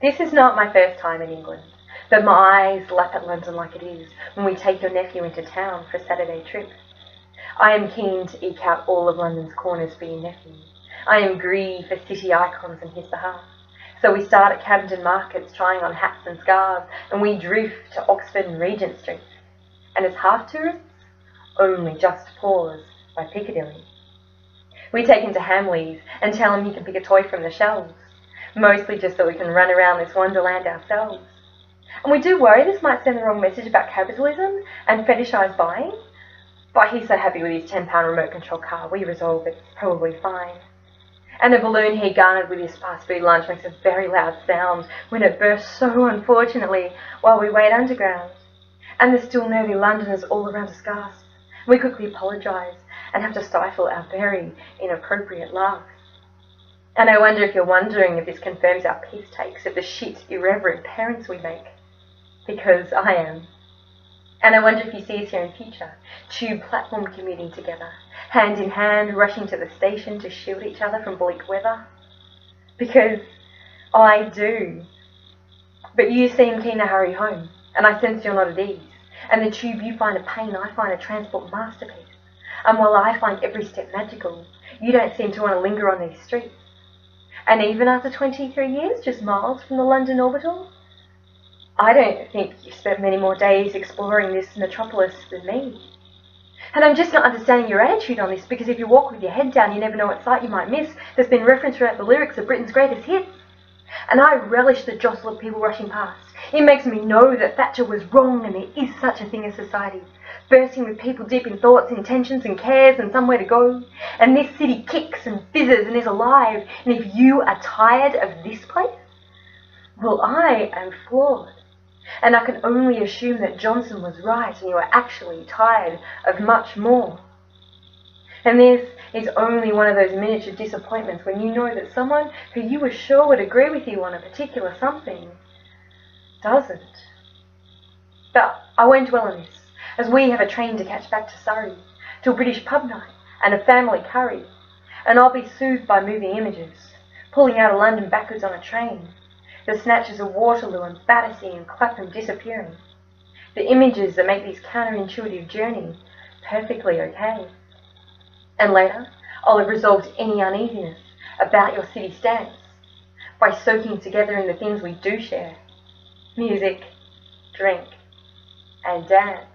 This is not my first time in England, but my eyes lap at London like it is when we take your nephew into town for a Saturday trip. I am keen to eke out all of London's corners for your nephew. I am greedy for city icons in his behalf. So we start at Camden Markets trying on hats and scarves, and we drift to Oxford and Regent Street. And as half tourists, only just pause by Piccadilly. We take him to Hamleys and tell him he can pick a toy from the shelves, mostly just so we can run around this wonderland ourselves. And we do worry this might send the wrong message about capitalism and fetishise buying, but he's so happy with his £10 remote control car, we resolve it's probably fine. And the balloon he garnered with his fast food lunch makes a very loud sound when it bursts so unfortunately while we wait underground. And the still nervy Londoners all around us gasp. We quickly apologise and have to stifle our very inappropriate laughs. And I wonder if you're wondering if this confirms our piss takes of the shit, irreverent parents we make. Because I am. And I wonder if you see us here in future, tube platform commuting together, hand in hand, rushing to the station to shield each other from bleak weather. Because I do. But you seem keen to hurry home, and I sense you're not at ease. And the tube you find a pain, I find a transport masterpiece. And while I find every step magical, you don't seem to want to linger on these streets. And even after 23 years, just miles from the London orbital, I don't think you've spent many more days exploring this metropolis than me. And I'm just not understanding your attitude on this, because if you walk with your head down, you never know what sight you might miss. There's been reference throughout the lyrics of Britain's greatest hits. And I relish the jostle of people rushing past. It makes me know that Thatcher was wrong and there is such a thing as society, bursting with people deep in thoughts, intentions and cares and somewhere to go. And this city kicks and fizzes and is alive. And if you are tired of this place, well, I am flawed. And I can only assume that Johnson was right and you are actually tired of much more. And this is only one of those miniature disappointments when you know that someone who you were sure would agree with you on a particular something doesn't. But I won't dwell on this, as we have a train to catch back to Surrey, to a British pub night and a family curry, and I'll be soothed by moving images, pulling out of London backwards on a train, the snatches of Waterloo and Battersea and Clapham disappearing, the images that make this counterintuitive journey perfectly okay. And later, I'll have resolved any uneasiness about your city stance by soaking together in the things we do share: music, drink, and dance.